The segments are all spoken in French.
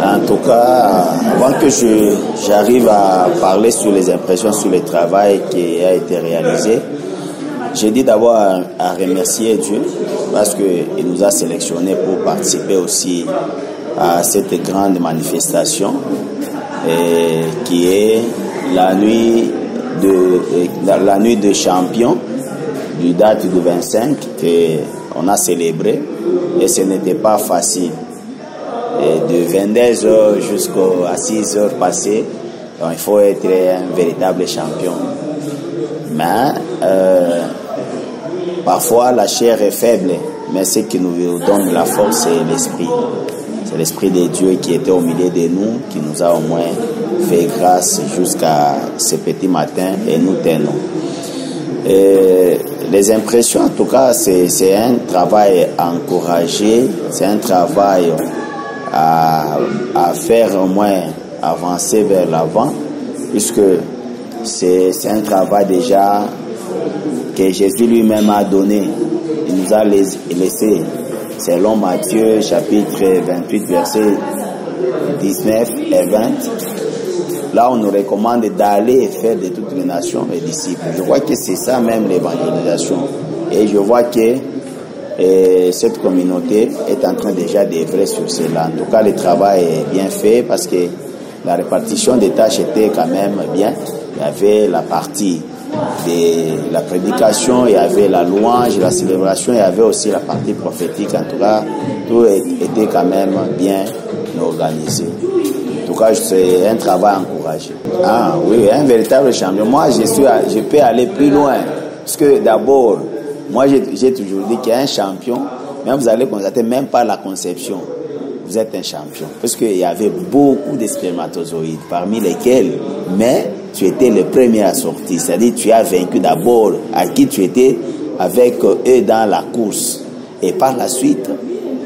En tout cas, avant que j'arrive à parler sur les impressions, sur le travail qui a été réalisé, j'ai dit d'abord à remercier Dieu parce qu'il nous a sélectionnés pour participer aussi à cette grande manifestation qui est la nuit de champion du date du 25 qu'on a célébré et ce n'était pas facile. Et de 22h jusqu'à 6h passées, donc il faut être un véritable champion. Mais parfois la chair est faible, mais ce qui nous donne la force, c'est l'esprit. C'est l'esprit de Dieu qui était au milieu de nous, qui nous a au moins fait grâce jusqu'à ce petit matin et nous tenons. Et les impressions, en tout cas, c'est un travail encouragé, c'est un travail à faire au moins avancer vers l'avant, puisque c'est un travail déjà que Jésus lui-même a donné. Il nous a laissé, selon Matthieu chapitre 28, versets 19 et 20. Là, on nous recommande d'aller faire de toutes les nations les disciples. Je vois que c'est ça même l'évangélisation. Et je vois que cette communauté est en train déjà d'œuvrer sur cela. En tout cas, le travail est bien fait parce que la répartition des tâches était quand même bien. Il y avait la partie de la prédication, il y avait la louange, la célébration, il y avait aussi la partie prophétique. En tout cas, tout était quand même bien organisé. En tout cas, c'est un travail encouragé. Ah oui, un véritable champion. Moi, je peux aller plus loin. Parce que d'abord, moi, j'ai toujours dit qu'il y a un champion, mais vous allez constater, même par la conception, vous êtes un champion. Parce qu'il y avait beaucoup de spermatozoïdes, parmi lesquels, mais tu étais le premier à sortir. C'est-à-dire tu as vaincu d'abord à qui tu étais avec eux dans la course. Et par la suite,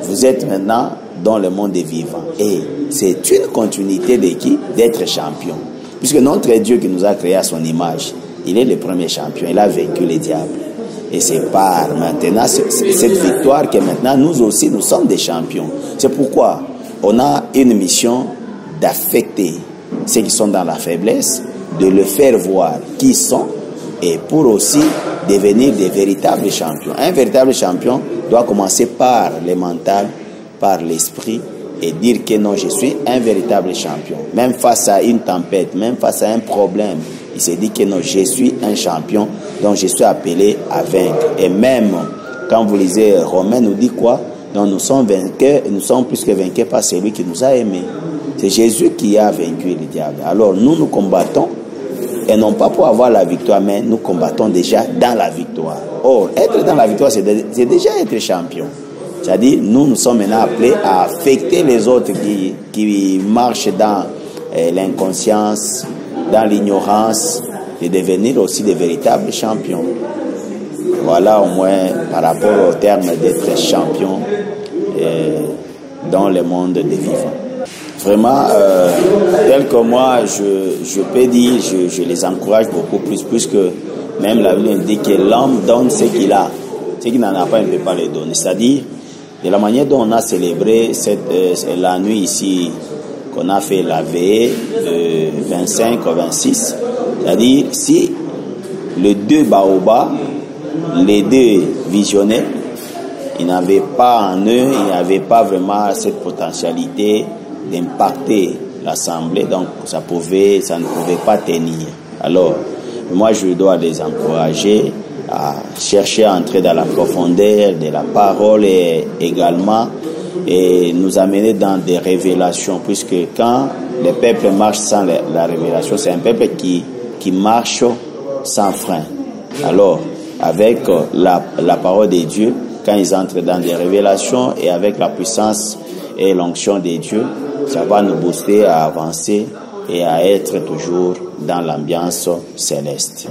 vous êtes maintenant dans le monde des vivants. Et c'est une continuité de qui? D'être champion. Puisque notre Dieu qui nous a créé à son image, il est le premier champion. Il a vaincu les diables. Et c'est par maintenant cette victoire que maintenant nous aussi nous sommes des champions. C'est pourquoi on a une mission d'affecter ceux qui sont dans la faiblesse, de le faire voir qui ils sont et pour aussi devenir des véritables champions. Un véritable champion doit commencer par le mental, par l'esprit et dire que non, je suis un véritable champion. Même face à une tempête, même face à un problème, il se dit que non, je suis un champion, donc je suis appelé à vaincre. Et même quand vous lisez Romains, nous dit quoi? Donc nous sommes vainqueurs, nous sommes plus que vainqueurs par celui qui nous a aimés. C'est Jésus qui a vaincu le diable. Alors nous combattons, et non pas pour avoir la victoire, mais nous combattons déjà dans la victoire. Or, être dans la victoire, c'est déjà être champion. C'est-à-dire, nous sommes maintenant appelés à affecter les autres qui marchent dans l'inconscience, dans l'ignorance, et devenir aussi des véritables champions. Voilà au moins par rapport au terme d'être champion dans le monde des vivants. Vraiment, tel que moi, je peux dire, je les encourage beaucoup plus, puisque même la Bible dit que l'homme donne ce qu'il a. Ce qu'il n'en a pas, il ne peut pas le donner. C'est-à-dire, de la manière dont on a célébré la nuit ici, qu'on a fait la veillée de 25 au 26, c'est-à-dire, si les deux baobabs, les deux visionnaires, ils n'avaient pas en eux, ils n'avaient pas vraiment cette potentialité d'impacter l'Assemblée, donc ça ne pouvait pas tenir. Alors, moi je dois les encourager à chercher à entrer dans la profondeur de la parole et également et nous amener dans des révélations, puisque quand le peuple marche sans la révélation, c'est un peuple qui marche sans frein. Alors, avec la parole de Dieu, quand ils entrent dans des révélations et avec la puissance et l'onction de Dieu, ça va nous booster à avancer et à être toujours dans l'ambiance céleste.